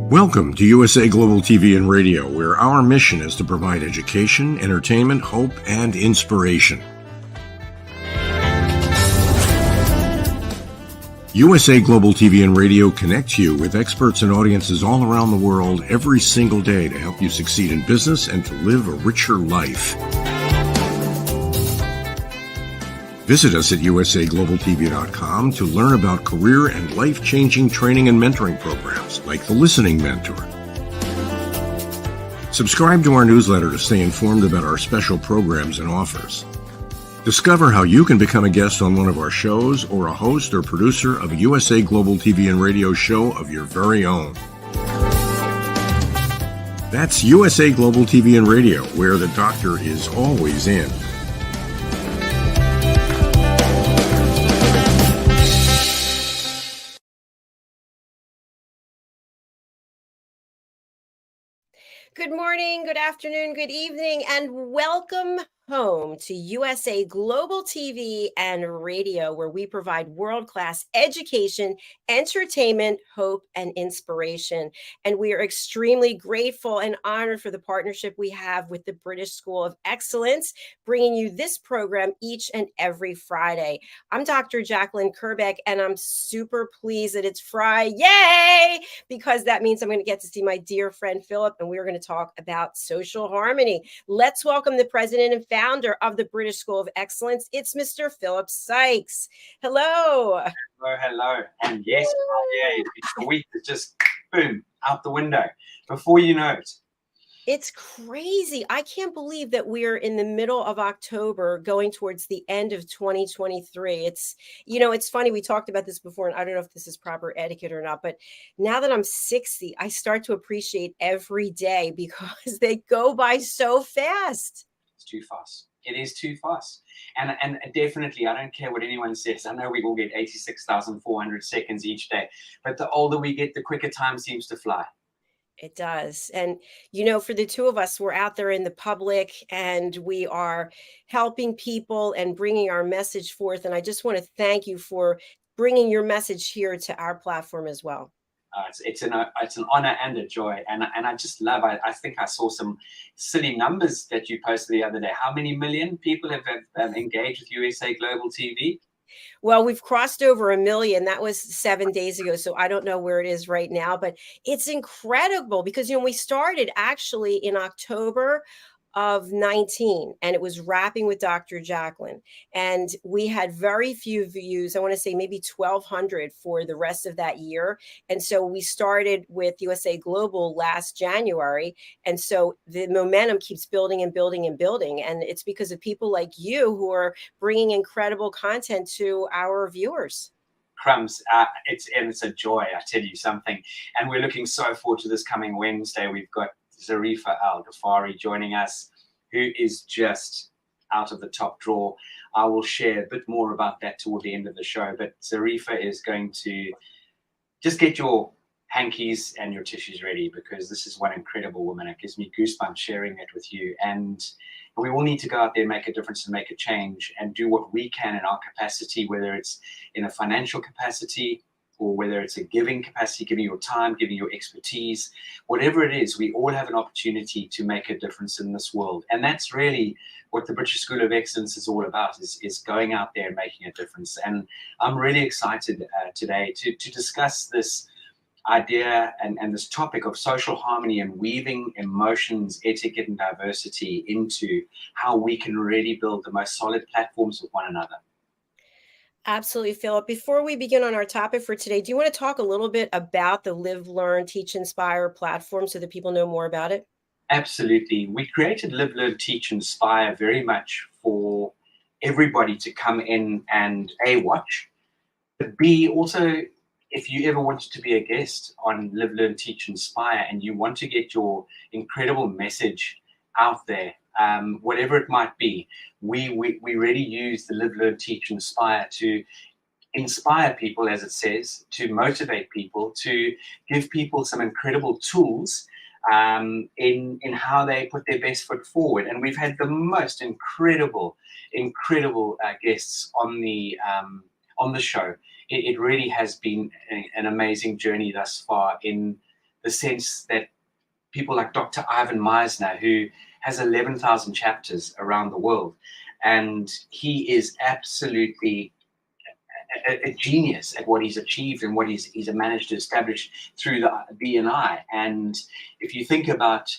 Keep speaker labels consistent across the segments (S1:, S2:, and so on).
S1: Welcome to USA Global TV and Radio, where our mission is to provide education, entertainment, hope, and inspiration. USA Global TV and Radio connects you with experts and audiences all around the world every single day to help you succeed in business and to live a richer life. Visit us at usaglobaltv.com to learn about career and life-changing training and mentoring programs like the Listening Mentor. Subscribe to our newsletter to stay informed about our special programs and offers. Discover how you can become a guest on one of our shows or a host or producer of a USA Global TV and Radio show of your very own. That's USA Global TV and Radio, where the doctor is always in.
S2: Good morning, good afternoon, good evening, and welcome home to USA Global TV and Radio, where we provide world-class education, entertainment, hope, and inspiration. And we are extremely grateful and honored for the partnership we have with the British School of Excellence, bringing you this program each and every Friday. I'm Dr. Jacalyn Kerbeck, and I'm super pleased that it's Friday. Yay! Because that means I'm going to get to see my dear friend Philip, and we're going to talk about social harmony. Let's welcome the president and founder of the British School of Excellence. It's Mr. Philip SYKES. Hello.
S3: Hello. And yes, the week is just boom, out the window before you know it.
S2: It's crazy. I can't believe that we're in the middle of October going towards the end of 2023. It's funny. We talked about this before, and I don't know if this is proper etiquette or not, but now that I'm 60, I start to appreciate every day because they go by so fast.
S3: It's too fast. It is too fast. And definitely, I don't care what anyone says. I know we all get 86,400 seconds each day, but the older we get, the quicker time seems to fly.
S2: It does. And, for the two of us, we're out there in the public and we are helping people and bringing our message forth. And I just want to thank you for bringing your message here to our platform as well.
S3: It's an honor and a joy. And I just love, I think I saw some silly numbers that you posted the other day. How many million people have engaged with USA Global TV?
S2: Well, we've crossed over 1 million. That was 7 days ago. So I don't know where it is right now, but it's incredible because, we started actually in October of 19, and it was wrapping with Dr. Jacalyn. And we had very few views. I want to say maybe 1,200 for the rest of that year. And so we started with USA Global last January. And so the momentum keeps building and building and building. And it's because of people like you who are bringing incredible content to our viewers.
S3: Crumbs, it's a joy, I tell you something. And we're looking so forward to this coming Wednesday. We've got Zarifa Al-Ghafari joining us, who is just out of the top drawer. I will share a bit more about that toward the end of the show, but Zarifa is going to just get your hankies and your tissues ready because this is one incredible woman. It gives me goosebumps sharing it with you. And we all need to go out there and make a difference and make a change and do what we can in our capacity, whether it's in a financial capacity, or whether it's a giving capacity, giving your time, giving your expertise, whatever it is, we all have an opportunity to make a difference in this world. And that's really what the British School of Excellence is all about, is going out there and making a difference. And I'm really excited today to discuss this idea and this topic of social harmony and weaving emotions, etiquette, and diversity into how we can really build the most solid platforms with one another.
S2: Absolutely, Philip. Before we begin on our topic for today, do you want to talk a little bit about the Live, Learn, Teach, Inspire platform so that people know more about it?
S3: Absolutely. We created Live, Learn, Teach, Inspire very much for everybody to come in and A, watch, but B, also, if you ever wanted to be a guest on Live, Learn, Teach, Inspire, and you want to get your incredible message out there, whatever it might be, we really use the Live, Learn, Teach, Inspire to inspire people, as it says, to motivate people, to give people some incredible tools in how they put their best foot forward. And we've had the most incredible guests on the show. It really has been an amazing journey thus far in the the sense that people like Dr. Ivan Meisner, who has 11,000 chapters around the world, and he is absolutely a genius at what he's achieved and what he's managed to establish through the BNI. And if you think about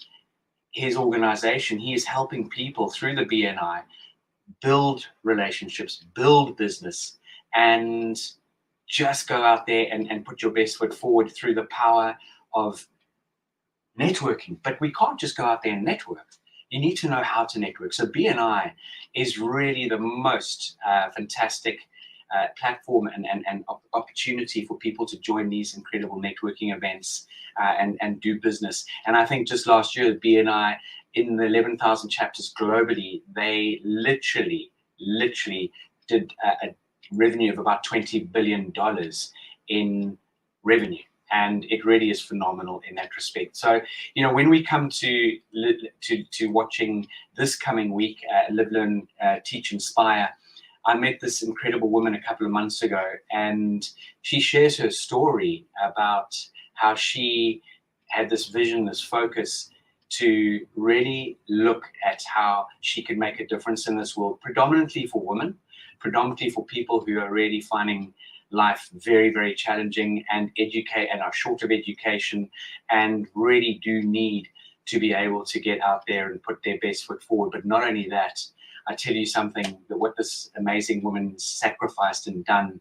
S3: his organization, he is helping people through the BNI build relationships, build business, and just go out there and put your best foot forward through the power of networking. But we can't just go out there and network. You need to know how to network. So BNI is really the most fantastic platform and opportunity for people to join these incredible networking events and do business. And I think just last year, BNI, in the 11,000 chapters globally, they literally did a revenue of about $20 billion in revenue. And it really is phenomenal in that respect. So, you know, when we come to watching this coming week, Live, Learn, Teach, Inspire, I met this incredible woman a couple of months ago, and she shares her story about how she had this vision, this focus to really look at how she could make a difference in this world, predominantly for women, predominantly for people who are really finding life very, very challenging and are short of education and really do need to be able to get out there and put their best foot forward. But not only that, I tell you something, that what this amazing woman sacrificed and done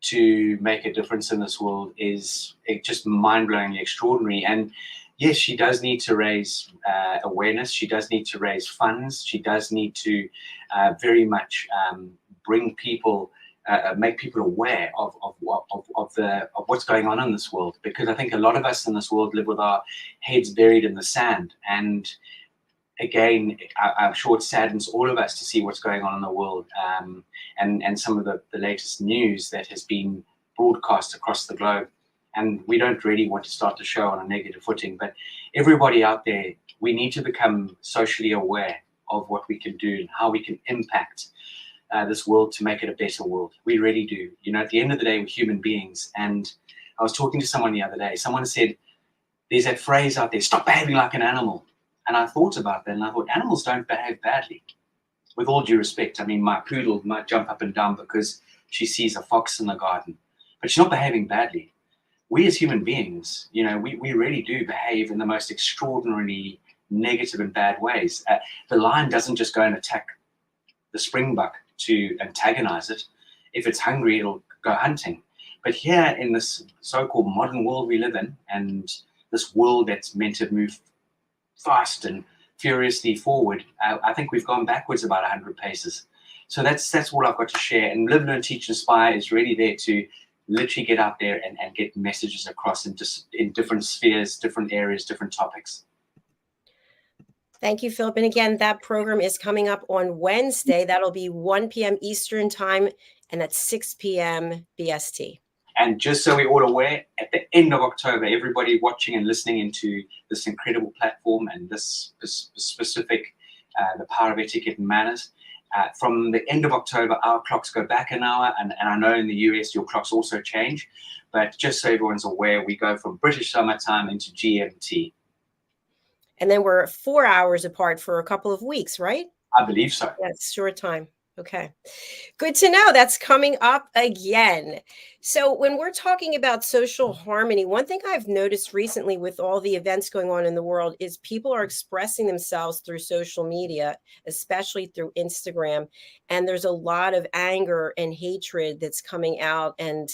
S3: to make a difference in this world is just mind-blowingly extraordinary. And yes, she does need to raise awareness. She does need to raise funds. She does need to very much bring people, make people aware of what's going on in this world. Because I think a lot of us in this world live with our heads buried in the sand. And again, I'm sure it saddens all of us to see what's going on in the world, and some of the latest news that has been broadcast across the globe. And we don't really want to start the show on a negative footing, but everybody out there, we need to become socially aware of what we can do and how we can impact this world to make it a better world. We really do. You know, at the end of the day, we're human beings. And I was talking to someone the other day. Someone said, there's that phrase out there, stop behaving like an animal. And I thought about that, and I thought, animals don't behave badly. With all due respect, I mean, my poodle might jump up and down because she sees a fox in the garden, but she's not behaving badly. We as human beings, you know, we really do behave in the most extraordinarily negative and bad ways. The lion doesn't just go and attack the springbuck to antagonize it. If it's hungry, it'll go hunting. But here in this so-called modern world we live in, and this world that's meant to move fast and furiously forward, I think we've gone backwards about 100 paces. So that's all I've got to share. And Live, Learn, Teach, Inspire is really there to literally get out there and get messages across in different spheres, different areas, different topics.
S2: Thank you, Philip. And again, that program is coming up on Wednesday. That'll be 1 p.m. Eastern time, and that's 6 p.m. BST.
S3: And just so we're all aware, at the end of October, everybody watching and listening into this incredible platform and this specific, the power of etiquette and manners, from the end of October, our clocks go back an hour. And I know in the US, your clocks also change. But just so everyone's aware, we go from British summertime into GMT.
S2: And then we're 4 hours apart for a couple of weeks, right?
S3: I believe so.
S2: That's short time. Okay. Good to know. That's coming up again. So when we're talking about social harmony, one thing I've noticed recently with all the events going on in the world is people are expressing themselves through social media, especially through Instagram. And there's a lot of anger and hatred that's coming out, and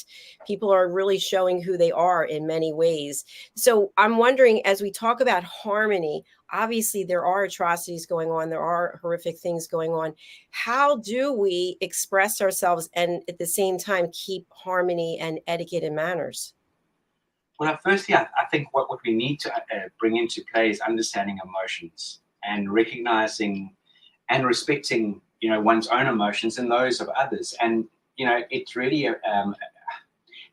S2: people are really showing who they are in many ways. So I'm wondering, as we talk about harmony, obviously there are atrocities going on. There are horrific things going on. How do we express ourselves and at the same time keep harmony and etiquette and manners?
S3: Well, firstly, I think what we need to bring into play is understanding emotions and recognizing and respecting, you know, one's own emotions and those of others. And, you know, it's really,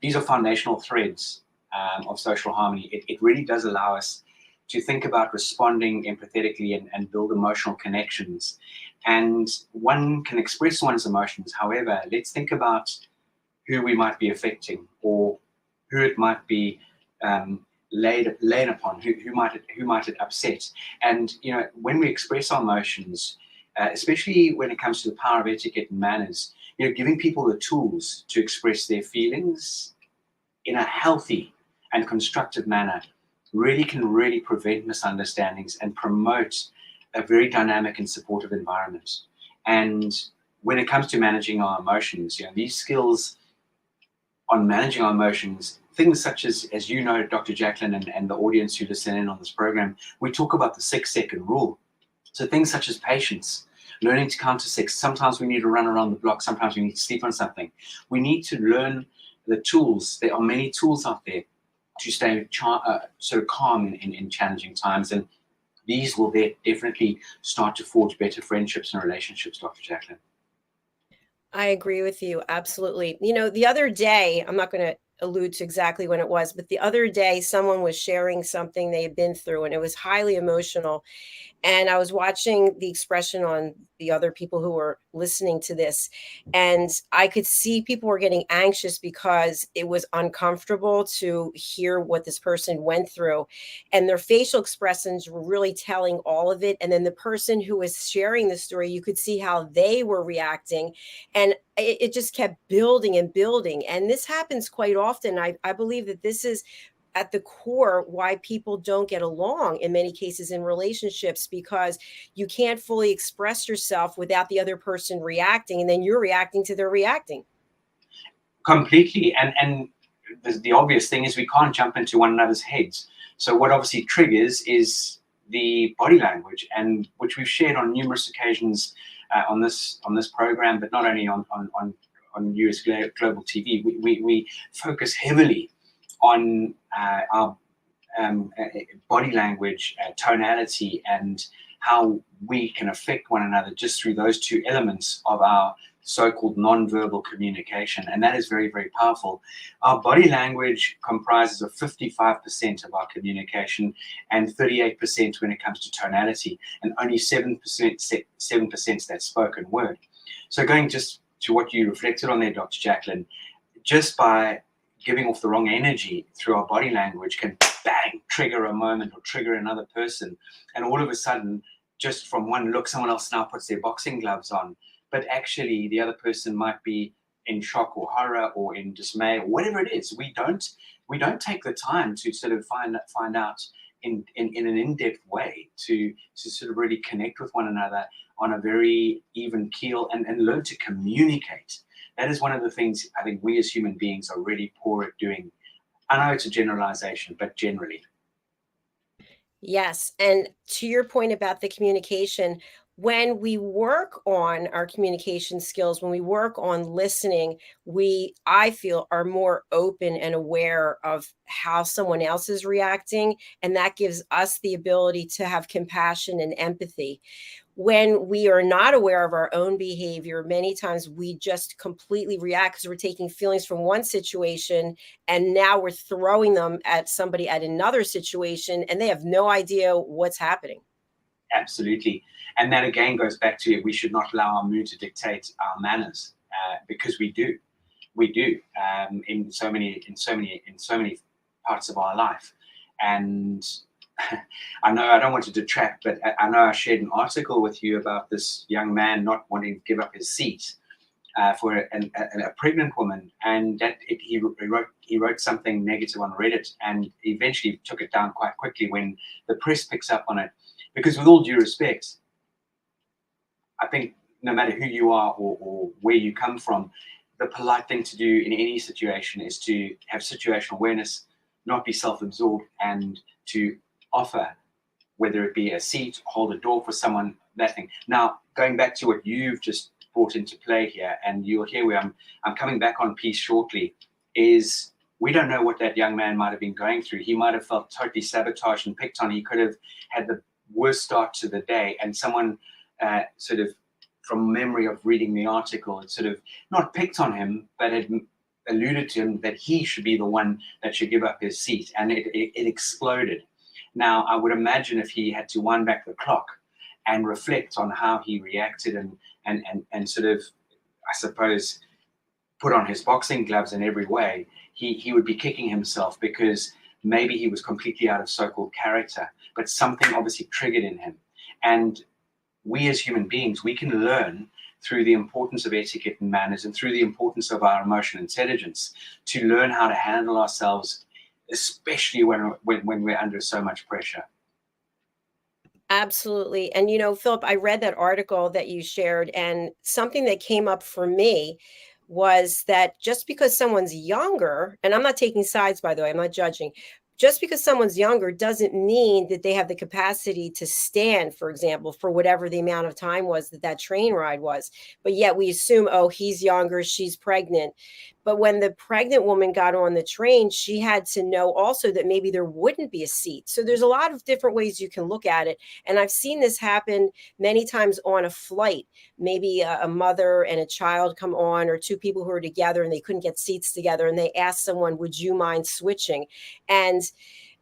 S3: these are foundational threads of social harmony. It really does allow us to think about responding empathetically and build emotional connections. And one can express one's emotions. However, let's think about who we might be affecting or who it might be laid upon, who might it upset. And when we express our emotions, especially when it comes to the power of etiquette and manners, giving people the tools to express their feelings in a healthy and constructive manner can really prevent misunderstandings and promote a very dynamic and supportive environment. And when it comes to managing our emotions, these skills on managing our emotions, things such as Dr. Jacalyn and the audience who listen in on this program, we talk about the 6-second rule. So things such as patience, learning to count to 6. Sometimes we need to run around the block. Sometimes we need to sleep on something. We need to learn the tools. There are many tools out there to stay sort of calm in challenging times. And these will definitely start to forge better friendships and relationships, Dr. Jacalyn.
S2: I agree with you. Absolutely. The other day, I'm not going to allude to exactly when it was, but the other day, someone was sharing something they had been through, and it was highly emotional. And I was watching the expression on the other people who were listening to this, and I could see people were getting anxious because it was uncomfortable to hear what this person went through. And their facial expressions were really telling all of it. And then the person who was sharing the story, you could see how they were reacting. And it just kept building and building. And this happens quite often. I believe that this is at the core why people don't get along in many cases in relationships, because you can't fully express yourself without the other person reacting, and then you're reacting to their reacting.
S3: Completely. And the obvious thing is we can't jump into one another's heads. So what obviously triggers is the body language, and which we've shared on numerous occasions on this program, but not only on US Global TV. We focus heavily on our body language, tonality, and how we can affect one another just through those two elements of our so-called non-verbal communication. And that is very, very powerful. Our body language comprises of 55% of our communication and 38% when it comes to tonality, and only 7% that spoken word. So going just to what you reflected on there, Dr. Jacalyn, just by giving off the wrong energy through our body language can bang trigger a moment or trigger another person, and all of a sudden, just from one look, someone else now puts their boxing gloves on, but actually the other person might be in shock or horror or in dismay or whatever it is. We don't take the time to sort of find out in an in-depth way to sort of really connect with one another on a very even keel and learn to communicate. That is one of the things I think we as human beings are really poor at doing. I know it's a generalization, but generally.
S2: Yes. And to your point about the communication, when we work on our communication skills, when we work on listening, I feel, are more open and aware of how someone else is reacting. And that gives us the ability to have compassion and empathy. When we are not aware of our own behavior, many times we just completely react because we're taking feelings from one situation and now we're throwing them at somebody at another situation, and they have no idea what's happening.
S3: Absolutely. And that again goes back to, we should not allow our mood to dictate our manners, because we do in so many parts of our life. And I know I don't want to detract, but I know I shared an article with you about this young man not wanting to give up his seat for a pregnant woman, and that he wrote something negative on Reddit, and eventually took it down quite quickly when the press picks up on it. Because with all due respect, I think no matter who you are or where you come from, the polite thing to do in any situation is to have situational awareness, not be self-absorbed, and to offer, whether it be a seat, hold a door for someone, that thing. Now, going back to what you've just brought into play here, and you'll hear where I'm coming back on piece shortly, is we don't know what that young man might have been going through. He might have felt totally sabotaged and picked on. He could have had the worst start to the day, and someone sort of, from memory of reading the article, had sort of not picked on him, but had alluded to him that he should be the one that should give up his seat, and it exploded. Now, I would imagine if he had to wind back the clock and reflect on how he reacted and sort of, I suppose, put on his boxing gloves in every way, he would be kicking himself, because maybe he was completely out of so-called character, but something obviously triggered in him. And we as human beings, we can learn through the importance of etiquette and manners and through the importance of our emotional intelligence to learn how to handle ourselves, especially when we're under so much pressure.
S2: Absolutely. And, Philip, I read that article that you shared, and something that came up for me was that just because someone's younger, and I'm not taking sides, by the way, I'm not judging, just because someone's younger doesn't mean that they have the capacity to stand, for example, for whatever the amount of time was that train ride was. But yet we assume, oh, he's younger, she's pregnant. But when the pregnant woman got on the train, she had to know also that maybe there wouldn't be a seat. So there's a lot of different ways you can look at it. And I've seen this happen many times on a flight. Maybe a mother and a child come on, or two people who are together and they couldn't get seats together, and they ask someone, would you mind switching? And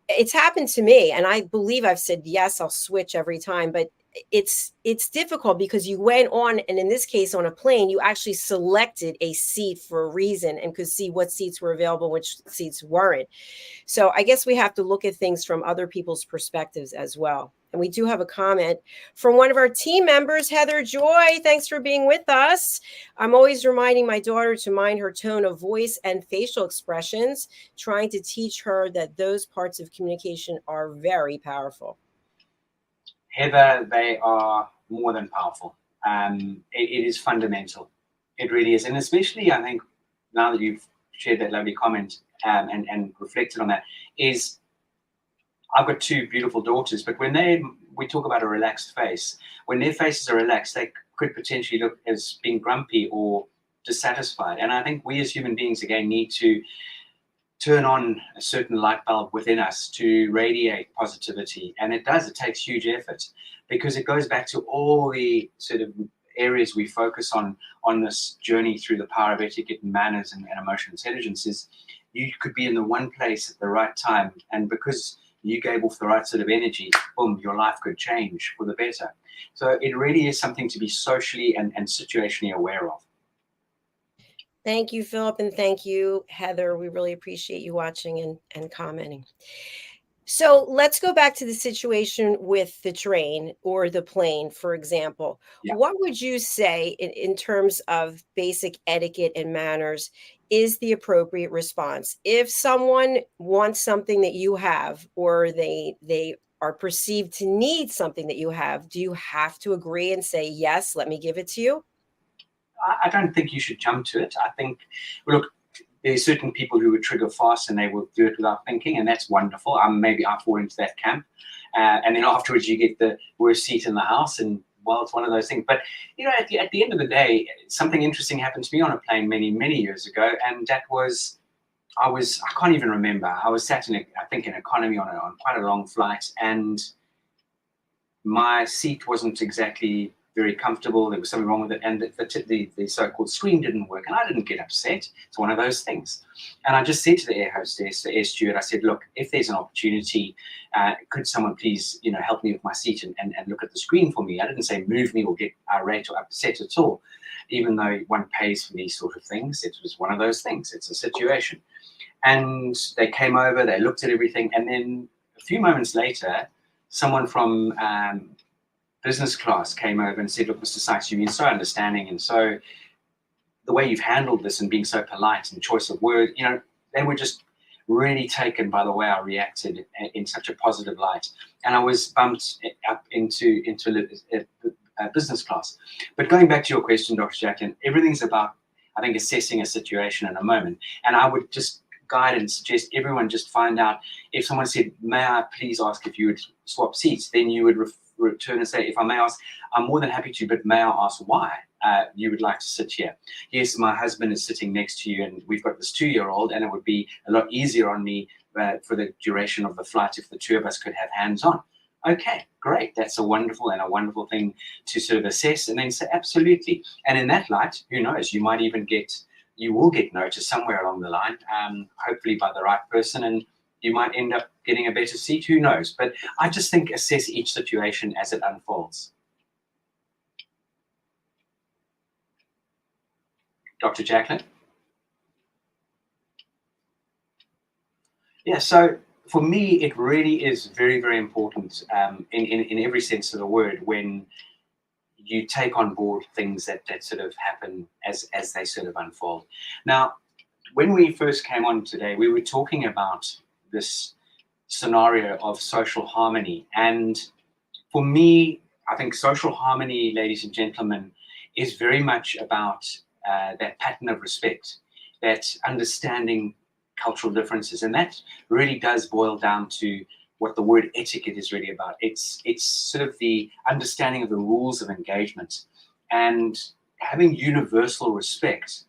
S2: it's happened to me, and I believe I've said, yes, I'll switch every time. But it's difficult because you went on, and in this case on a plane, you actually selected a seat for a reason and could see what seats were available, which seats weren't. So I guess we have to look at things from other people's perspectives as well. And we do have a comment from one of our team members, Heather Joy. Thanks for being with us. I'm always reminding my daughter to mind her tone of voice and facial expressions, trying to teach her that those parts of communication are very powerful.
S3: Heather, they are more than powerful. It is fundamental. It really is. And especially, I think, now that you've shared that lovely comment and reflected on that, is I've got two beautiful daughters, but when we talk about a relaxed face, when their faces are relaxed, they could potentially look as being grumpy or dissatisfied. And I think we as human beings, again, need to turn on a certain light bulb within us to radiate positivity. And it takes huge effort, because it goes back to all the sort of areas we focus on this journey through the power of etiquette and manners and emotional intelligence. Is you could be in the one place at the right time, and because you gave off the right sort of energy, boom, your life could change for the better. So it really is something to be socially and situationally aware of.
S2: Thank you, Philip, and thank you, Heather. We really appreciate you watching and commenting. So let's go back to the situation with the train or the plane, for example.
S3: Yeah.
S2: What would you say in terms of basic etiquette and manners is the appropriate response? If someone wants something that you have, or they are perceived to need something that you have, do you have to agree and say, yes, let me give it to you?
S3: I don't think you should jump to it. I think, look, there's certain people who would trigger fast and they will do it without thinking, and that's wonderful. Maybe I fall into that camp. And then afterwards you get the worst seat in the house, and well, it's one of those things. But, at the end of the day, something interesting happened to me on a plane many, many years ago, and that was, I can't even remember. I was sat in, I think, in economy on quite a long flight, and my seat wasn't exactly very comfortable. There was something wrong with it, and the so-called screen didn't work, and I didn't get upset. It's one of those things. And I just said to the air hostess, the air steward, I said, look, if there's an opportunity, could someone please, help me with my seat and look at the screen for me? I didn't say move me or get irate or upset at all, even though one pays for these sort of things. It was one of those things. It's a situation. And they came over, they looked at everything, and then a few moments later, someone from business class came over and said, look, Mr. Sykes, you've been so understanding, and so the way you've handled this and being so polite and choice of word, they were just really taken by the way I reacted in such a positive light. And I was bumped up into business class. But going back to your question, Dr. Jacalyn, everything's about, I think, assessing a situation in a moment. And I would just guide and suggest everyone just find out, if someone said, may I please ask if you would swap seats, then you would return and say, if I may ask, I'm more than happy to, but may I ask why you would like to sit here? Yes, my husband is sitting next to you, and we've got this 2-year-old, and it would be a lot easier on me for the duration of the flight if the two of us could have hands on. Okay, great. That's a wonderful thing to sort of assess, and then say absolutely. And in that light, who knows, you will get noticed somewhere along the line, hopefully by the right person, and you might end up getting a better seat, who knows? But I just think assess each situation as it unfolds. Dr. Jacalyn? Yeah, so for me, it really is very, very important in every sense of the word when you take on board things that sort of happen as they sort of unfold. Now, when we first came on today, we were talking about this scenario of social harmony. And for me, I think social harmony, ladies and gentlemen, is very much about that pattern of respect, that understanding cultural differences. And that really does boil down to what the word etiquette is really about. It's sort of the understanding of the rules of engagement, and having universal respect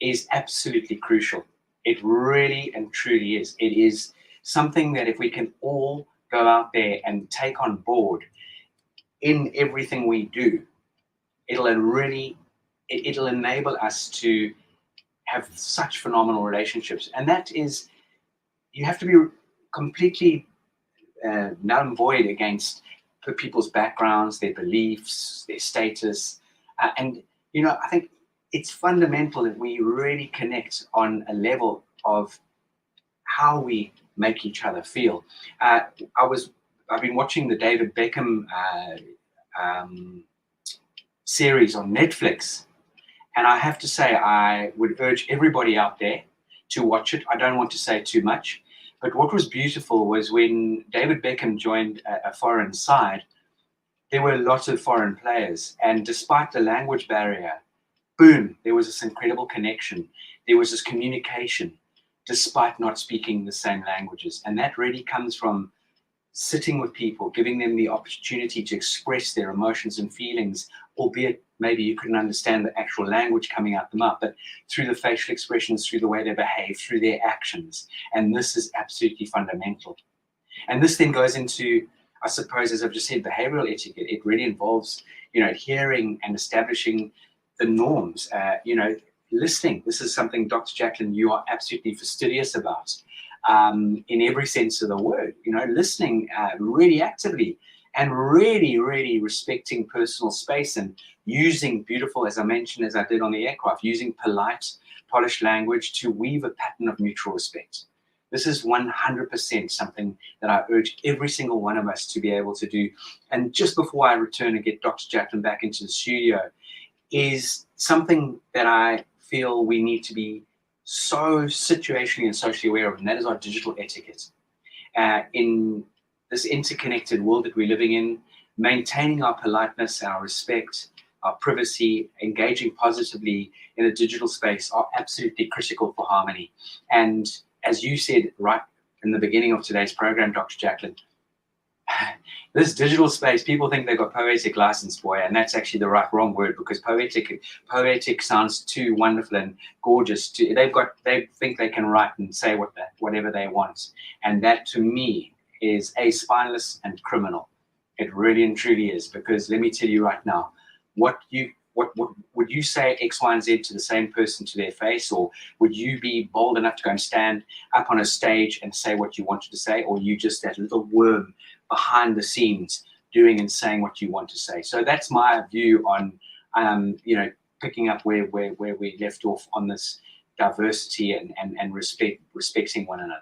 S3: is absolutely crucial. It really and truly is. It is something that if we can all go out there and take on board in everything we do, it'll enable us to have such phenomenal relationships. And that is, you have to be completely null and void against people's backgrounds, their beliefs, their status. And, I think it's fundamental that we really connect on a level of how we make each other feel. I've been watching the David Beckham series on Netflix, and I have to say I would urge everybody out there to watch it. I don't want to say too much, but what was beautiful was when David Beckham joined a foreign side, there were lots of foreign players, and despite the language barrier, boom, there was this incredible connection. There was this communication, despite not speaking the same languages. And that really comes from sitting with people, giving them the opportunity to express their emotions and feelings, albeit maybe you couldn't understand the actual language coming out the mouth, but through the facial expressions, through the way they behave, through their actions. And this is absolutely fundamental. And this then goes into, I suppose, as I've just said, behavioral etiquette. It really involves, hearing and establishing the norms, listening. This is something, Dr. Jacalyn, you are absolutely fastidious about in every sense of the word, listening really actively and really, really respecting personal space and using beautiful, as I mentioned, as I did on the aircraft, using polite, polished language to weave a pattern of mutual respect. This is 100% something that I urge every single one of us to be able to do. And just before I return and get Dr. Jacalyn back into the studio, is something that I feel we need to be so situationally and socially aware of, and that is our digital etiquette. In this interconnected world that we're living in, maintaining our politeness, our respect, our privacy, engaging positively in a digital space are absolutely critical for harmony. And as you said right in the beginning of today's program, Dr. Jacalyn, this digital space, people think they've got poetic license, boy, and that's actually the wrong word, because poetic sounds too wonderful and gorgeous. They think they can write and say whatever they want, and that to me is spineless and criminal. It really and truly is, because let me tell you right now, what would you say X, Y, and Z to the same person to their face, or would you be bold enough to go and stand up on a stage and say what you wanted to say, or you just that little worm behind the scenes doing and saying what you want to say? So that's my view on picking up where we left off on this diversity and respecting one another.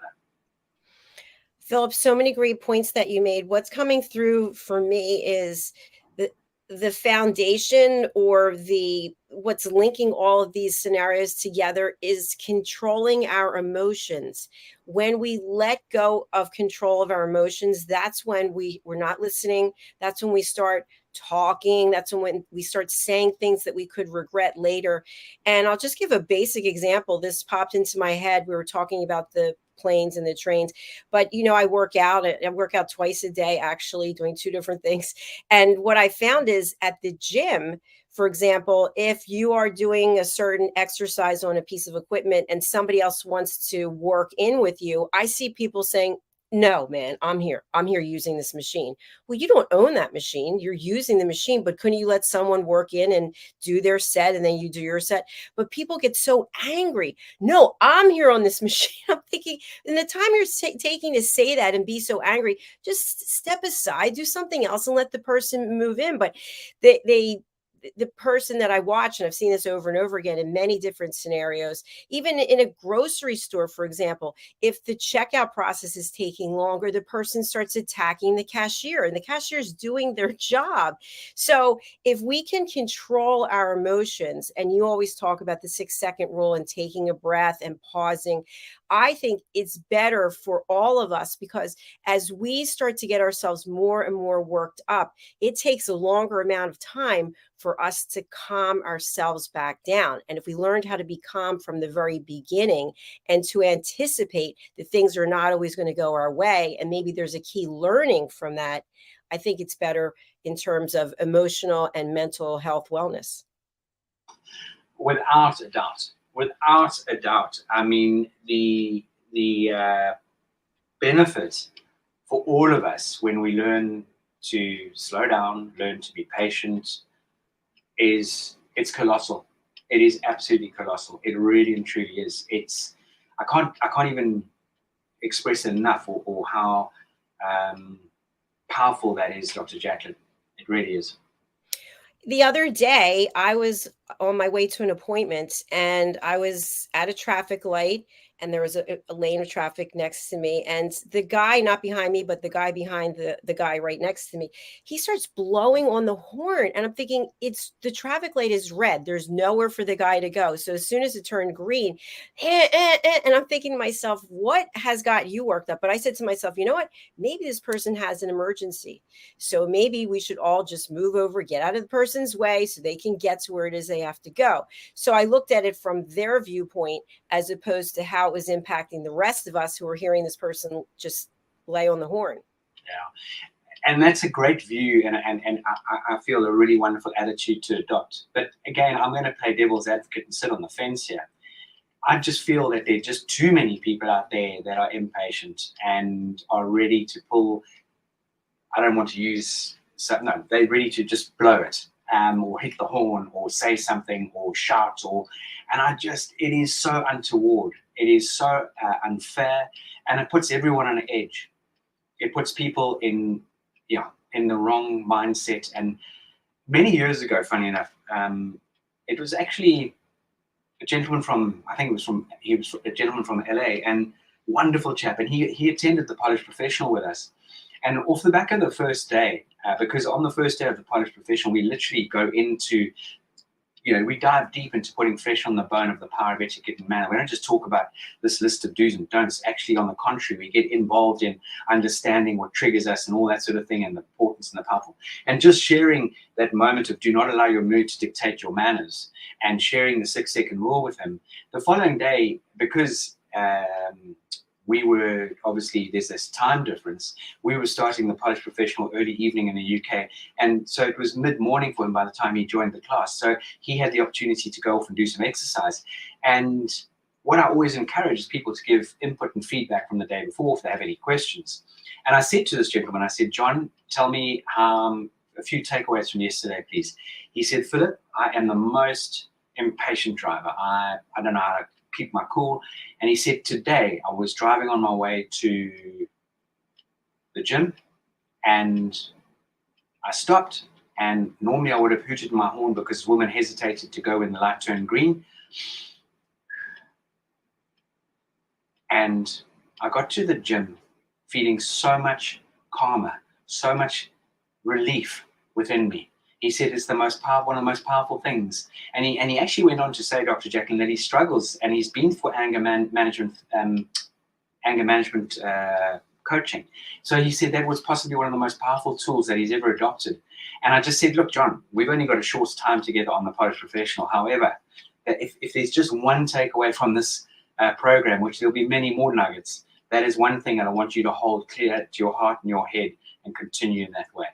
S2: Philip, so many great points that you made. What's coming through for me is the foundation, or what's linking all of these scenarios together, is controlling our emotions. When we let go of control of our emotions, that's when we're not listening. That's when we start talking. That's when we start saying things that we could regret later. And I'll just give a basic example. This popped into my head. We were talking about the planes and the trains, but I work out twice a day, actually, doing two different things. And what I found is, at the gym, for example, if you are doing a certain exercise on a piece of equipment and somebody else wants to work in with you, I see people saying, "No, man, I'm here using this machine." Well, you don't own that machine. You're using the machine, but couldn't you let someone work in and do their set, and then you do your set? But people get so angry. "No, I'm here on this machine." I'm thinking, in the time you're taking to say that and be so angry, just step aside, do something else, and let the person move in. But they the person that I watch, and I've seen this over and over again in many different scenarios, even in a grocery store, for example, if the checkout process is taking longer, the person starts attacking the cashier, and the cashier is doing their job. So if we can control our emotions, and you always talk about the 6-second rule and taking a breath and pausing, I think it's better for all of us, because as we start to get ourselves more and more worked up, it takes a longer amount of time for us to calm ourselves back down. And if we learned how to be calm from the very beginning and to anticipate that things are not always going to go our way, and maybe there's a key learning from that, I think it's better in terms of emotional and mental health wellness.
S3: Without a doubt. Without a doubt. I mean, the benefit for all of us when we learn to slow down, learn to be patient, it's colossal. It is absolutely colossal. It really and truly is. I can't even express enough or how powerful that is, Dr. Jacalyn. It really is.
S2: The other day, I was on my way to an appointment, and I was at a traffic light, and there was a lane of traffic next to me, and the guy, not behind me, but the guy behind the guy right next to me, he starts blowing on the horn, and I'm thinking, the traffic light is red. There's nowhere for the guy to go. So as soon as it turned green, and I'm thinking to myself, what has got you worked up? But I said to myself, you know what? Maybe this person has an emergency. So maybe we should all just move over, get out of the person's way so they can get to where it is they have to go. So I looked at it from their viewpoint as opposed to how it was impacting the rest of us who were hearing this person just lay on the horn.
S3: Yeah. And that's a great view, and I feel a really wonderful attitude to adopt. But again, I'm going to play devil's advocate and sit on the fence here. I just feel that there are just too many people out there that are impatient and are ready to pull. I don't want to use, no, they're ready to just blow it, or hit the horn, or say something, or shout, and it is so untoward. It is so unfair, and it puts everyone on edge. It puts people in the wrong mindset. And many years ago, funny enough, it was actually a gentleman from, he was a gentleman from LA, and wonderful chap, and he attended the Polished Professional with us. And off the back of the first day, because on the first day of the Polished Professional, we literally go into, we dive deep into putting flesh on the bone of the power of etiquette and manner. We don't just talk about this list of do's and don'ts. Actually, on the contrary, we get involved in understanding what triggers us and all that sort of thing, and the importance and the powerful. And just sharing that moment of do not allow your mood to dictate your manners, and sharing the 6-second rule with him. The following day, because we were, obviously there's this time difference, we were starting the Polished Professional early evening in the UK, and so it was mid-morning for him by the time he joined the class. So he had the opportunity to go off and do some exercise. And what I always encourage is people to give input and feedback from the day before if they have any questions. And I said to this gentleman, I said, John, tell me a few takeaways from yesterday, please. He said, Philip, I am the most impatient driver. I don't know how to keep my cool. And he said, today I was driving on my way to the gym, and I stopped, and normally I would have hooted my horn because women hesitated to go when the light turned green. And I got to the gym feeling so much calmer, so much relief within me. He said it's one of the most powerful things. And he actually went on to say, Dr. Jacalyn, that he struggles, and he's been for anger management coaching. So he said that was possibly one of the most powerful tools that he's ever adopted. And I just said, look, John, we've only got a short time together on the Polished Professional. However, if there's just one takeaway from this program, which there'll be many more nuggets, that is one thing that I want you to hold clear to your heart and your head and continue in that way.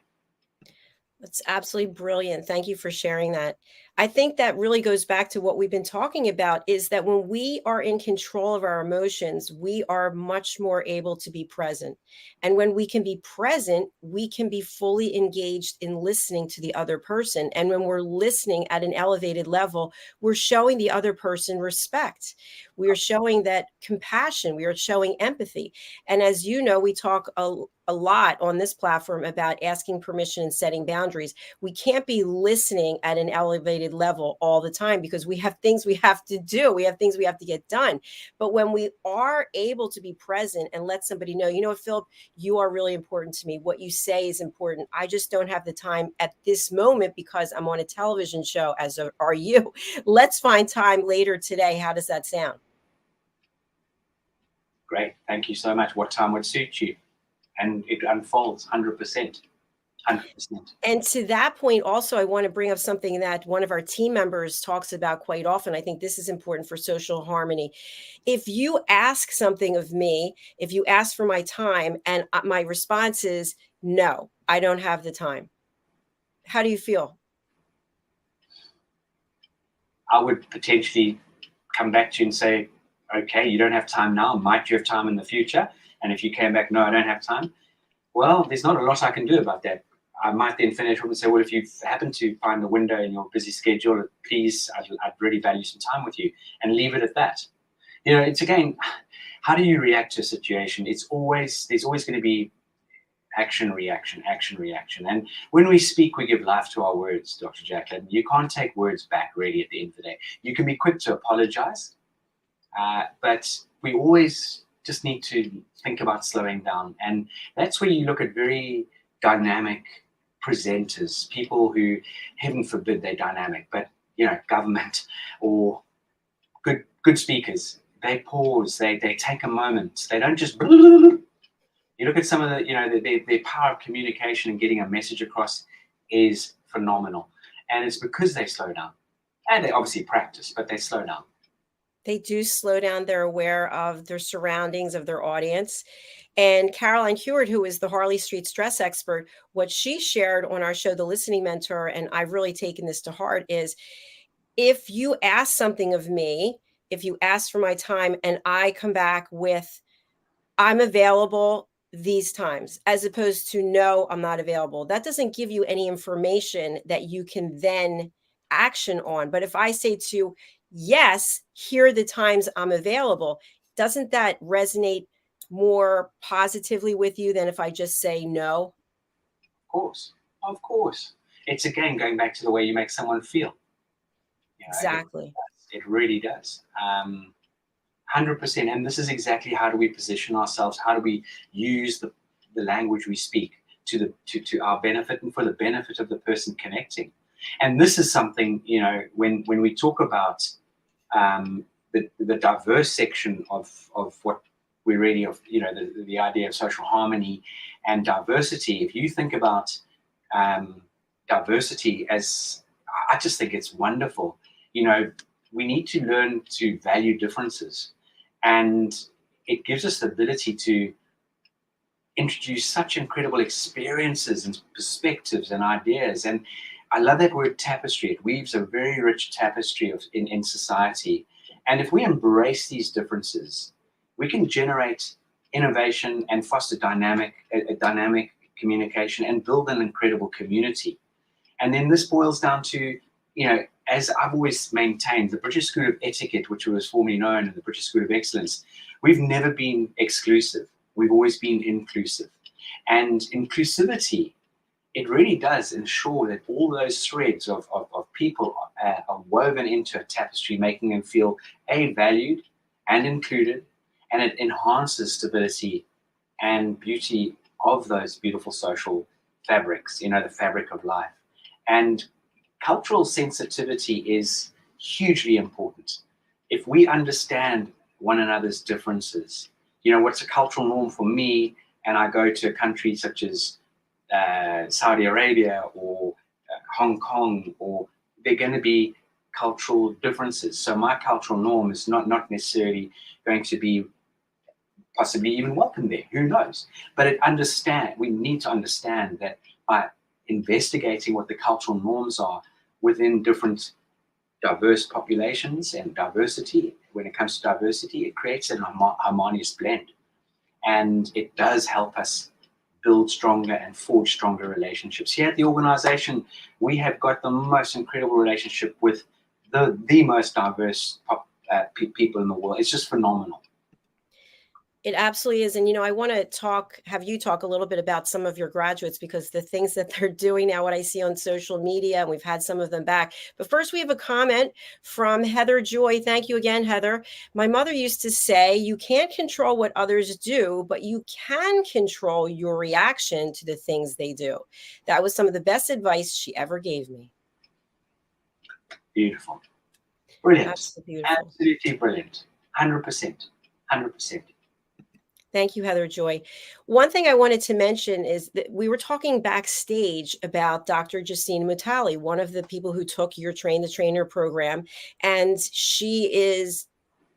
S2: That's absolutely brilliant. Thank you for sharing that. I think that really goes back to what we've been talking about, is that when we are in control of our emotions, we are much more able to be present. And when we can be present, we can be fully engaged in listening to the other person. And when we're listening at an elevated level, we're showing the other person respect. We are showing that compassion. We are showing empathy. And as you know, we talk a lot on this platform about asking permission and setting boundaries. We can't be listening at an elevated level all the time because we have things we have to do. We have things we have to get done. But when we are able to be present and let somebody know, you know what, Philip, you are really important to me. What you say is important. I just don't have the time at this moment because I'm on a television show, as are you. Let's find time later today. How does that sound?
S3: Great. Thank you so much. What time would suit you? And it unfolds 100%. 100%.
S2: And to that point, also, I want to bring up something that one of our team members talks about quite often. I think this is important for social harmony. If you ask something of me, if you ask for my time, and my response is, no, I don't have the time. How do you feel?
S3: I would potentially come back to you and say, okay, you don't have time now. Might you have time in the future? And if you came back, no, I don't have time. Well, there's not a lot I can do about that. I might then finish up and say, well, if you happen to find a window in your busy schedule, please, I'd really value some time with you, and leave it at that. You know, it's again, how do you react to a situation? There's always going to be action, reaction, action, reaction. And when we speak, we give life to our words, Dr. Jacalyn. You can't take words back really at the end of the day. You can be quick to apologize, but we always just need to think about slowing down. And that's where you look at very dynamic presenters, people who, heaven forbid, they're dynamic, but you know, government or good speakers, they pause, they take a moment, they don't just. You look at some of the, you know, their power of communication and getting a message across is phenomenal, and it's because they slow down, and they obviously practice, but they slow down.
S2: They do slow down. They're aware of their surroundings, of their audience. And Caroline Hewitt, who is the Harley Street stress expert, what she shared on our show, The Listening Mentor, and I've really taken this to heart, is if you ask something of me, if you ask for my time and I come back with, I'm available these times, as opposed to, no, I'm not available, that doesn't give you any information that you can then action on. But if I say to you, yes, here are the times I'm available, doesn't that resonate more positively with you than if I just say no?
S3: Of course. It's again going back to the way you make someone feel. You know,
S2: Exactly.
S3: It really does. 100%. And this is exactly how do we position ourselves? How do we use the language we speak to our benefit and for the benefit of the person connecting? And this is something, you know, when we talk about the diverse section of what we really, of, you know, the idea of social harmony and diversity. If you think about diversity as, I just think it's wonderful. You know, we need to learn to value differences, and it gives us the ability to introduce such incredible experiences and perspectives and ideas. And I love that word tapestry. It weaves a very rich tapestry in society. And if we embrace these differences, we can generate innovation and foster dynamic communication and build an incredible community. And then this boils down to, you know, as I've always maintained, the British School of Etiquette, which was formerly known as the British School of Excellence, we've never been exclusive. We've always been inclusive. And inclusivity, it really does ensure that all those threads of people are woven into a tapestry, making them feel, A, valued and included, and it enhances stability and beauty of those beautiful social fabrics, you know, the fabric of life. And cultural sensitivity is hugely important. If we understand one another's differences, you know, what's a cultural norm for me, and I go to a country such as Saudi Arabia or Hong Kong, or they're going to be cultural differences. So my cultural norm is not necessarily going to be possibly even welcome there. Who knows? But we need to understand that by investigating what the cultural norms are within different diverse populations and diversity. When it comes to diversity, it creates a harmonious blend. And it does help us build stronger and forge stronger relationships. Here at the organization, we have got the most incredible relationship with the most diverse people in the world. It's just phenomenal.
S2: It absolutely is. And, I want to have you talk a little bit about some of your graduates, because the things that they're doing now, what I see on social media, and we've had some of them back. But first, we have a comment from Heather Joy. Thank you again, Heather. My mother used to say, you can't control what others do, but you can control your reaction to the things they do. That was some of the best advice she ever gave me.
S3: Beautiful. Brilliant.
S2: Absolutely beautiful.
S3: Absolutely brilliant. 100%. 100%.
S2: Thank you, Heather Joy. One thing I wanted to mention is that we were talking backstage about Dr. Jacalyn Kerbeck, one of the people who took your Train the Trainer program, and she is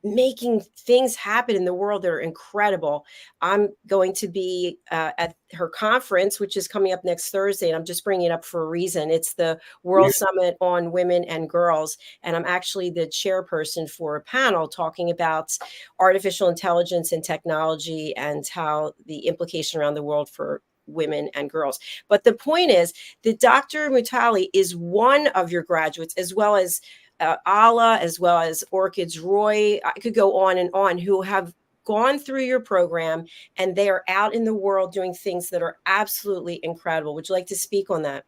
S2: making things happen in the world that are incredible. I'm going to be at her conference, which is coming up next Thursday, and I'm just bringing it up for a reason. It's the World Summit on Women and Girls, and I'm actually the chairperson for a panel talking about artificial intelligence and technology and how the implication around the world for women and girls. But the point is that Dr. Kerbeck is one of your graduates, as well as Ala, as well as Orchids Roy. I could go on and on, who have gone through your program, and they are out in the world doing things that are absolutely incredible. Would you like to speak on that?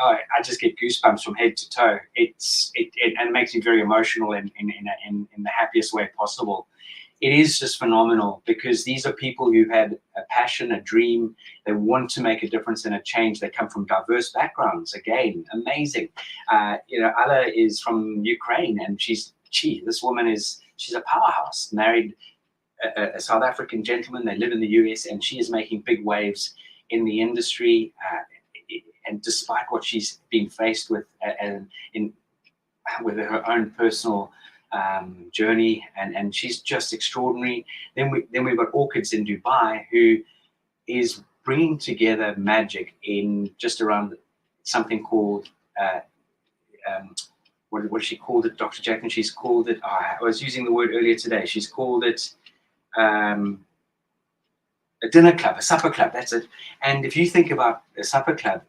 S3: Oh, I just get goosebumps from head to toe. And it makes me very emotional in the happiest way possible. It is just phenomenal, because these are people who've had a passion, a dream. They want to make a difference and a change. They come from diverse backgrounds. Again, amazing. Ala is from Ukraine, and she's a powerhouse. Married a South African gentleman. They live in the US, and she is making big waves in the industry. And despite what she's been faced with, with her own personal journey, and she's just extraordinary. Then we've got Orchids in Dubai, who is bringing together magic in just around something called what does she called it, Dr. Jacalyn? She's called it. I was using the word earlier today. She's called it a dinner club, a supper club. That's it. And if you think about a supper club,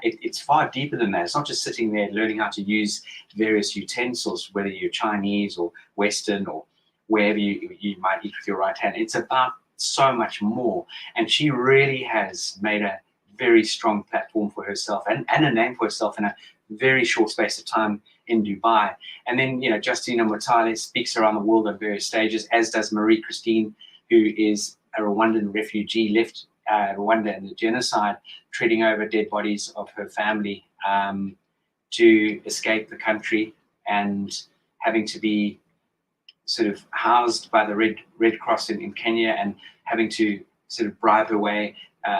S3: it's far deeper than that. It's not just sitting there learning how to use various utensils, whether you're Chinese or Western or wherever you might eat with your right hand. It's about so much more. And she really has made a very strong platform for herself and a name for herself in a very short space of time in Dubai. And then, Justina Motale speaks around the world on various stages, as does Marie-Christine, who is a Rwandan refugee, left Rwanda in the genocide, treading over dead bodies of her family to escape the country, and having to be sort of housed by the Red Cross in Kenya, and having to sort of bribe her way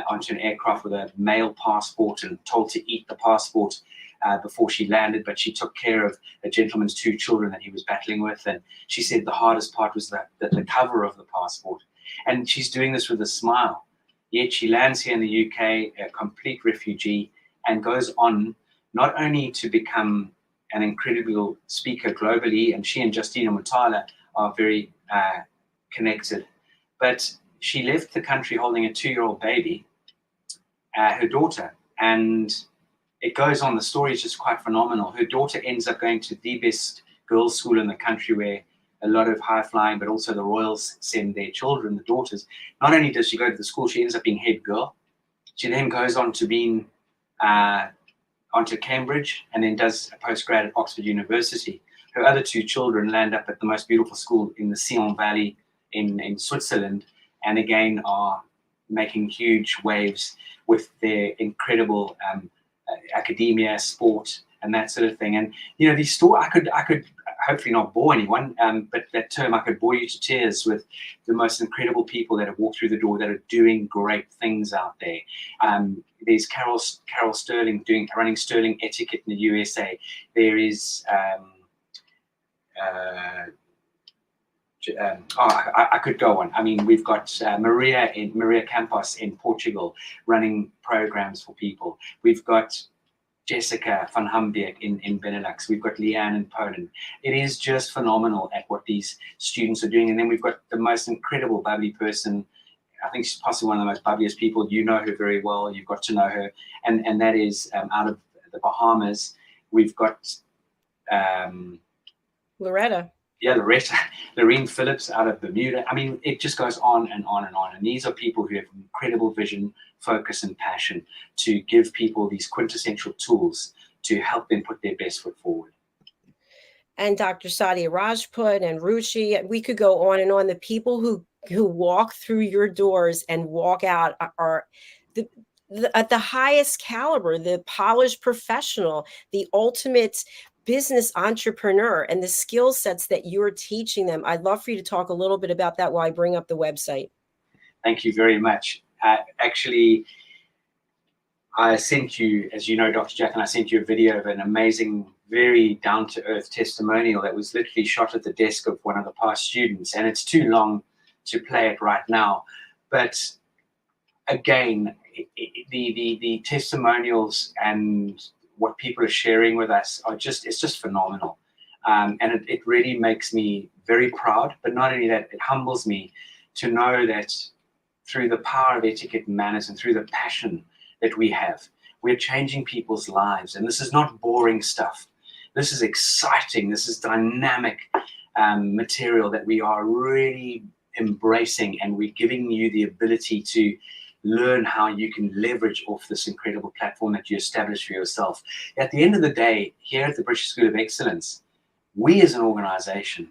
S3: onto an aircraft with a male passport, and told to eat the passport before she landed. But she took care of a gentleman's 2 children that he was battling with, and she said the hardest part was the cover of the passport. And she's doing this with a smile. Yet she lands here in the UK, a complete refugee, and goes on not only to become an incredible speaker globally, and she and Justina Motale are very connected, but she left the country holding a 2-year-old baby, her daughter, and it goes on. The story is just quite phenomenal. Her daughter ends up going to the best girls' school in the country, where a lot of high flying, but also the royals send their children, the daughters. Not only does she go to the school, she ends up being head girl. She then goes on to being onto Cambridge, and then does a postgrad at Oxford University. Her other 2 children land up at the most beautiful school in the Sion Valley in Switzerland, and again are making huge waves with their incredible academia, sport, and that sort of thing. And these stories, I could hopefully not bore anyone, but that term, I could bore you to tears with the most incredible people that have walked through the door, that are doing great things out there. There's Carol Sterling running Sterling Etiquette in the USA. There is I could go on. I mean, we've got Maria Campos in Portugal running programs for people. We've got Jessica van Humbeek in Benelux. We've got Leanne in Poland. It is just phenomenal at what these students are doing. And then we've got the most incredible bubbly person. I think she's possibly one of the most bubbliest people. You know her very well. You've got to know her. And that is out of the Bahamas. We've got
S2: Loretta.
S3: Yeah, Lorraine Phillips out of Bermuda. I mean, it just goes on and on and on. And these are people who have incredible vision, focus, and passion to give people these quintessential tools to help them put their best foot forward.
S2: And Dr. Sadia Rajput and Ruchi, we could go on and on. The people who walk through your doors and walk out are at the highest caliber, the polished professional, the ultimate business entrepreneur, and the skill sets that you're teaching them. I'd love for you to talk a little bit about that while I bring up the website.
S3: Thank you very much. Actually, I sent you, as you know, Dr. Jacalyn, I sent you a video of an amazing, very down-to-earth testimonial that was literally shot at the desk of one of the past students, and it's too long to play it right now. But again, the testimonials and what people are sharing with us are it's just phenomenal. And it really makes me very proud, but not only that, it humbles me to know that through the power of etiquette and manners and through the passion that we have, we're changing people's lives. And this is not boring stuff. This is exciting. This is dynamic material that we are really embracing, and we're giving you the ability to learn how you can leverage off this incredible platform that you established for yourself. At the end of the day, here at the British School of Excellence, we as an organization,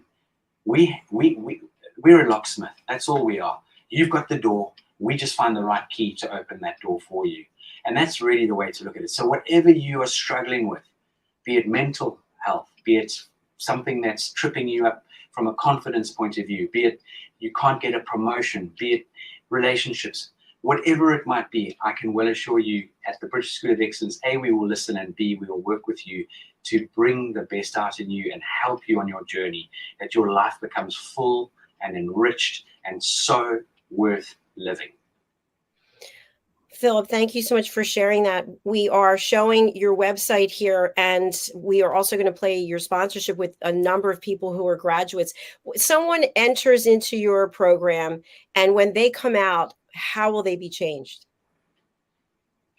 S3: we're a locksmith. That's all we are. You've got the door. We just find the right key to open that door for you. And that's really the way to look at it. So whatever you are struggling with, be it mental health, be it something that's tripping you up from a confidence point of view, be it you can't get a promotion, be it relationships, whatever it might be, I can well assure you at the British School of Excellence, A, we will listen, and B, we will work with you to bring the best out in you and help you on your journey, that your life becomes full and enriched and so worth living.
S2: Philip, thank you so much for sharing that. We are showing your website here, and we are also going to play your sponsorship with a number of people who are graduates. Someone enters into your program, and when they come out, how will they be changed?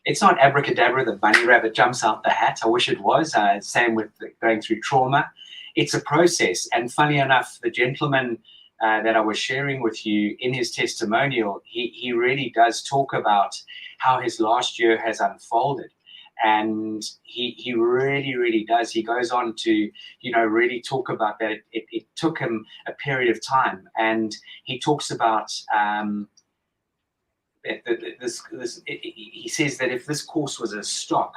S3: It's not abracadabra, the bunny rabbit jumps out the hat. I wish it was. Same with going through trauma. It's a process. And funny enough, the gentleman that I was sharing with you in his testimonial, he really does talk about how his last year has unfolded. And he really, really does. He goes on to, really talk about that. It took him a period of time. And he talks about, he says that if this course was a stock,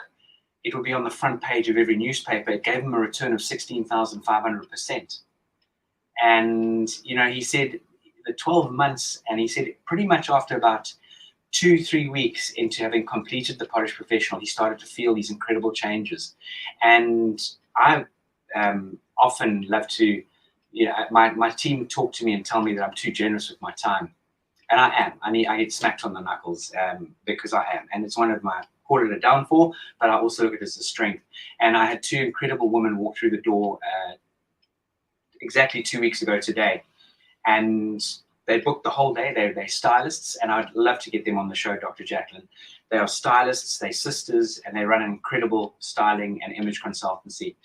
S3: it would be on the front page of every newspaper. It gave him a return of 16,500%. And, he said the 12 months, and he said pretty much after about 2-3 weeks into having completed the Polish Professional, he started to feel these incredible changes. And I often love to, my team talk to me and tell me that I'm too generous with my time. And I am. I get smacked on the knuckles because I am. And it's one of my, call it a downfall, but I also look at it as a strength. And I had 2 incredible women walk through the door exactly 2 weeks ago today. And they booked the whole day. They're stylists, and I'd love to get them on the show, Dr. Jacalyn. They are stylists, they're sisters, and they run an incredible styling and image consultancy.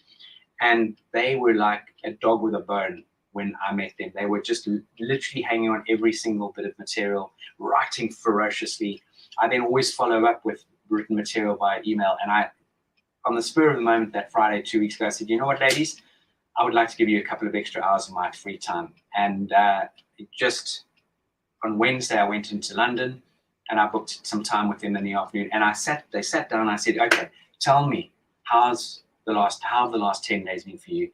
S3: And they were like a dog with a bone when I met them. They were just literally hanging on every single bit of material, writing ferociously. I then always follow up with written material via email. And I, on the spur of the moment that Friday 2 weeks ago, I said, you know what, ladies? I would like to give you a couple of extra hours of my free time. And just on Wednesday, I went into London and I booked some time with them in the afternoon. And they sat down and I said, okay, tell me, how have the last 10 days been for you?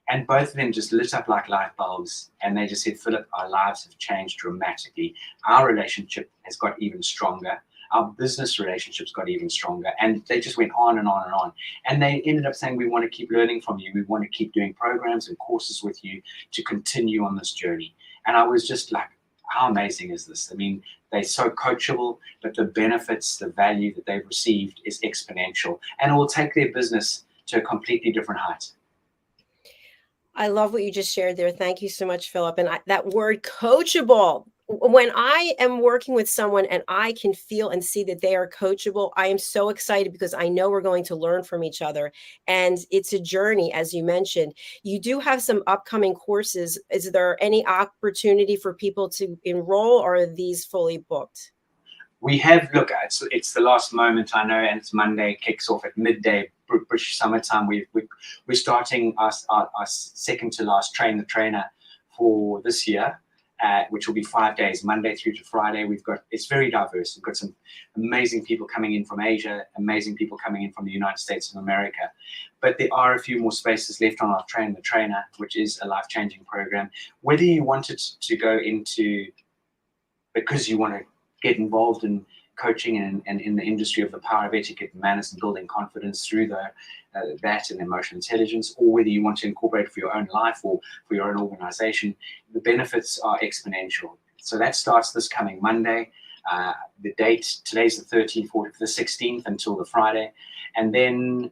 S3: And both of them just lit up like light bulbs. And they just said, Philip, our lives have changed dramatically. Our relationship has got even stronger. Our business relationships got even stronger. And they just went on and on and on. And they ended up saying, we want to keep learning from you. We want to keep doing programs and courses with you to continue on this journey. And I was just like, how amazing is this? I mean, they're so coachable, but the benefits, the value that they've received is exponential, and it will take their business to a completely different height.
S2: I love what you just shared there. Thank you so much, Philip. And that word coachable, when I am working with someone and I can feel and see that they are coachable, I am so excited because I know we're going to learn from each other. And it's a journey, as you mentioned. You do have some upcoming courses. Is there any opportunity for people to enroll, or are these fully booked?
S3: We have, look, it's the last moment, I know, and it's Monday, kicks off at midday, British summertime. We're starting our second to last Train the Trainer for this year, which will be 5 days, Monday through to Friday. It's very diverse. We've got some amazing people coming in from Asia, amazing people coming in from the United States of America. But there are a few more spaces left on our Train the Trainer, which is a life-changing program. Whether you wanted to go into, because you want to get involved in coaching and in the industry of the power of etiquette and manners and building confidence through that and emotional intelligence, or whether you want to incorporate it for your own life or for your own organization, the benefits are exponential. So that starts this coming Monday. The date, today's the 13th, or the 16th until the Friday. And then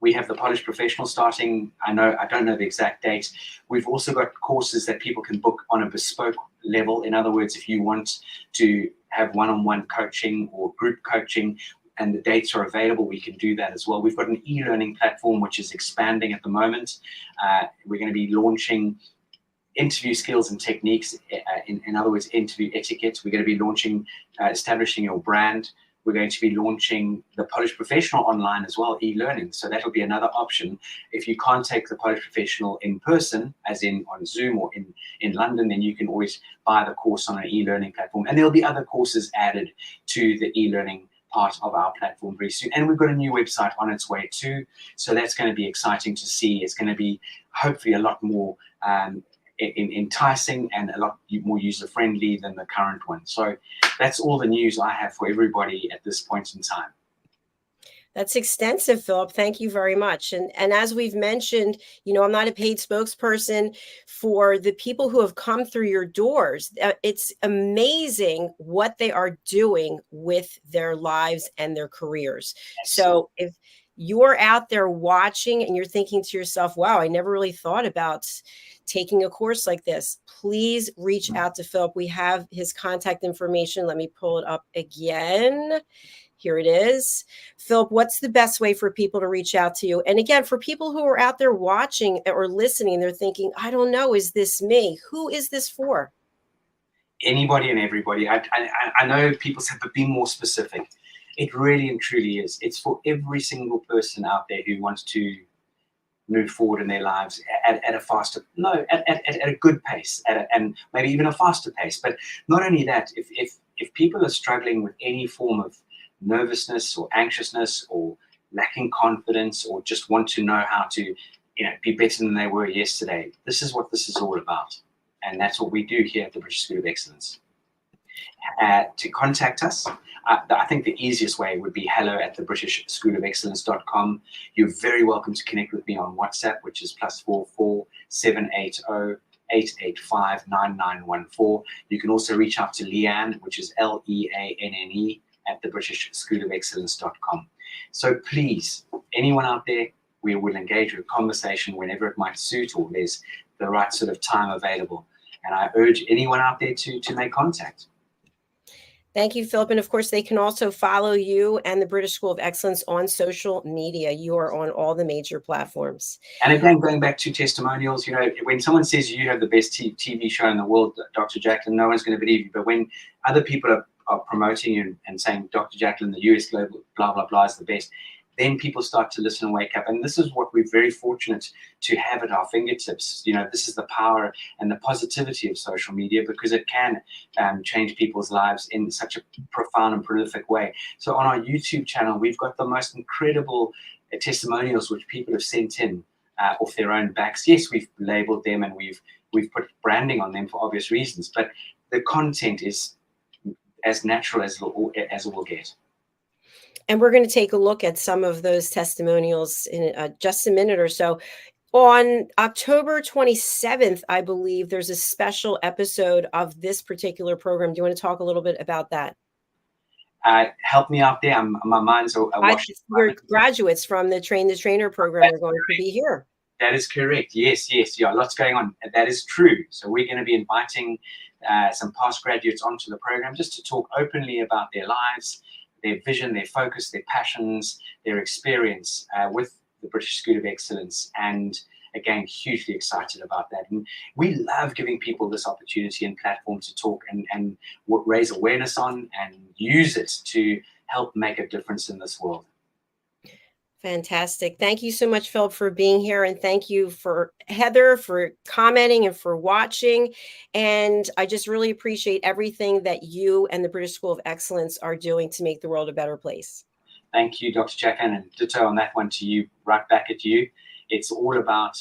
S3: we have the Polished Professional starting. I don't know the exact date. We've also got courses that people can book on a bespoke level. In other words, if you want to have one-on-one coaching or group coaching and the dates are available, we can do that as well. We've got an e-learning platform which is expanding at the moment. We're going to be launching interview skills and techniques, in other words, interview etiquette. We're going to be launching establishing your brand. We're going to be launching the Polished Professional online as well, e-learning. So that'll be another option. If you can't take the Polished Professional in person, as in on Zoom or in London, then you can always buy the course on an e-learning platform. And there'll be other courses added to the e-learning part of our platform very soon. And we've got a new website on its way too. So that's going to be exciting to see. It's going to be hopefully a lot more enticing and a lot more user-friendly than the current one. So that's all the news I have for everybody at this point in time.
S2: That's extensive, Philip. Thank you very much. And as we've mentioned, I'm not a paid spokesperson for the people who have come through your doors. It's amazing what they are doing with their lives and their careers. So if you're out there watching and you're thinking to yourself, wow, I never really thought about taking a course like this, please reach out to Philip. We have his contact information. Let me pull it up again. Here it is. Philip, what's the best way for people to reach out to you? And again, for people who are out there watching or listening, they're thinking, I don't know, is this me? Who is this for?
S3: Anybody and everybody. I know people said, but be more specific. It really and truly is. It's for every single person out there who wants to move forward in their lives at a good pace, and maybe even a faster pace. But not only that, if people are struggling with any form of nervousness or anxiousness or lacking confidence or just want to know how to be better than they were yesterday, this is what this is all about. And that's what we do here at the British School of Excellence. To contact us, I think the easiest way would be hello@thebritishschoolofexcellence.com. You're very welcome to connect with me on WhatsApp, which is +44 780 885 9914. You can also reach out to Leanne, which is LEANNE @thebritishschoolofexcellence.com. So please, anyone out there, we will engage with a conversation whenever it might suit or there's the right sort of time available. And I urge anyone out there to make contact.
S2: Thank you, Philip. And of course, they can also follow you and the British School of Excellence on social media. You are on all the major platforms.
S3: And again, going back to testimonials, when someone says you have the best TV show in the world, Dr. Jacalyn, no one's going to believe you. But when other people are promoting you and saying, Dr. Jacalyn, the US Global, blah, blah, blah, is the best, then people start to listen and wake up. And this is what we're very fortunate to have at our fingertips. This is the power and the positivity of social media, because it can change people's lives in such a profound and prolific way. So on our YouTube channel, we've got the most incredible testimonials which people have sent in off their own backs. Yes, we've labeled them and we've put branding on them for obvious reasons, but the content is as natural as it will get.
S2: And we're going to take a look at some of those testimonials in just a minute or so. On October 27th, I believe there's a special episode of this particular program. Do you want to talk a little bit about that?
S3: Help me out there. My mind's awash.
S2: We're graduates from the Train the Trainer program. We're going to be here.
S3: That is correct. Yes. Yeah, lots going on. That is true. So we're going to be inviting some past graduates onto the program just to talk openly about their lives, their vision, their focus, their passions, their experience with the British School of Excellence. And again, hugely excited about that. And we love giving people this opportunity and platform to talk and raise awareness on and use it to help make a difference in this world.
S2: Fantastic. Thank you so much, Philip, for being here. And thank you for Heather for commenting and for watching. And I just really appreciate everything that you and the British School of Excellence are doing to make the world a better place.
S3: Thank you, Dr. Jacalyn, and ditto on that one to you, right back at you. It's all about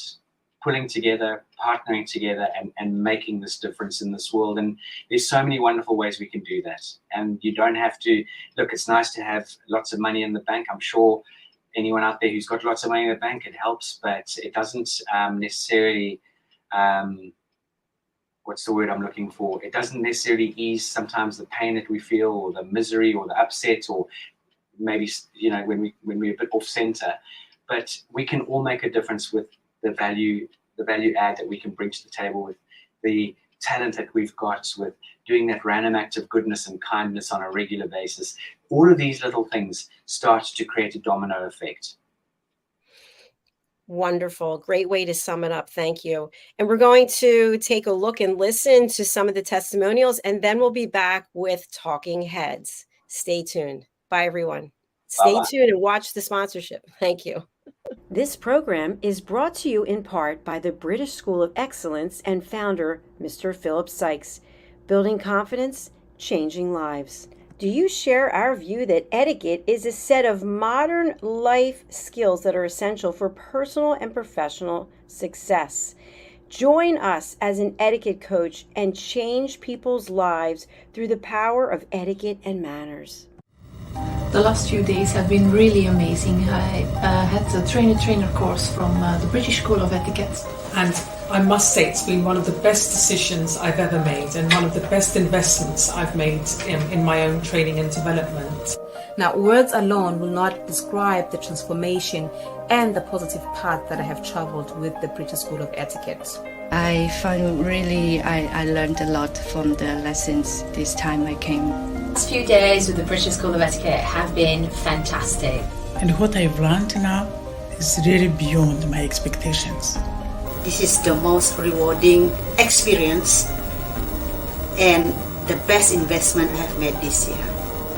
S3: pulling together, partnering together, and making this difference in this world. And there's so many wonderful ways we can do that. And you don't have to, look, it's nice to have lots of money in the bank. I'm sure anyone out there who's got lots of money in the bank, it helps, but it doesn't necessarily, what's the word I'm looking for? It doesn't necessarily ease sometimes the pain that we feel, or the misery, or the upset, or maybe, when we're a bit off center. But we can all make a difference with the value add that we can bring to the table, with the talent that we've got, with doing that random act of goodness and kindness on a regular basis. All of these little things start to create a domino effect.
S2: Wonderful. Great way to sum it up. Thank you. And we're going to take a look and listen to some of the testimonials, and then we'll be back with Talking Heads. Stay tuned. Bye, everyone. Stay tuned and watch the sponsorship. Thank you. This program is brought to you in part by the British School of Excellence and founder, Mr. Philip Sykes. Building confidence, changing lives. Do you share our view that etiquette is a set of modern life skills that are essential for personal and professional success? Join us as an etiquette coach and change people's lives through the power of etiquette and manners.
S4: The last few days have been really amazing. I had the trainer course from the British School of Etiquette.
S5: And I must say it's been one of the best decisions I've ever made, and one of the best investments I've made in my own training and development.
S6: Now, words alone will not describe the transformation and the positive path that I have traveled with the British School of Etiquette.
S7: I found I learned a lot from the lessons this time I came.
S8: The last few days with the British School of Etiquette have been fantastic.
S9: And what I've learned now is really beyond my expectations.
S10: This is the most rewarding experience and the best investment I've made this year.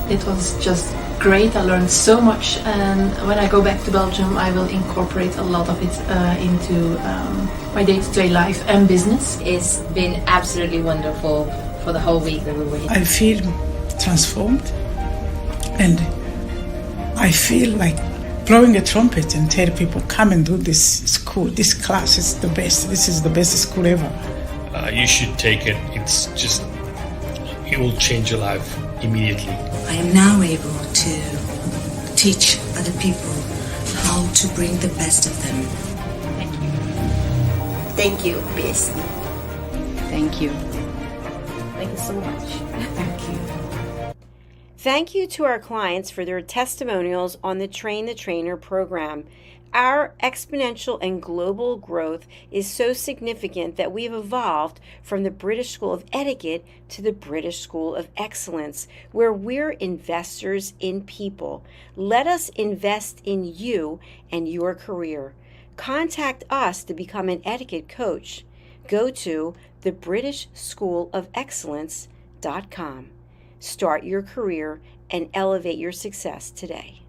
S4: It was just great. I learned so much, and when I go back to Belgium, I will incorporate a lot of it into my day-to-day life and business.
S8: It's been absolutely wonderful for the whole week that we were here.
S9: I feel transformed, and I feel like blowing a trumpet and tell people, come and do this school, this class is the best, this is the best school ever.
S11: You should take it. It will change your life immediately.
S12: I am now able to teach other people how to bring the best of them.
S8: Thank you.
S10: Thank you, BSc.
S7: Thank you.
S2: Thank you so much.
S12: Thank you.
S2: Thank you to our clients for their testimonials on the Train the Trainer program. Our exponential and global growth is so significant that we've evolved from the British School of Etiquette to the British School of Excellence, where we're investors in people. Let us invest in you and your career. Contact us to become an etiquette coach. Go to thebritishschoolofexcellence.com. Start your career and elevate your success today.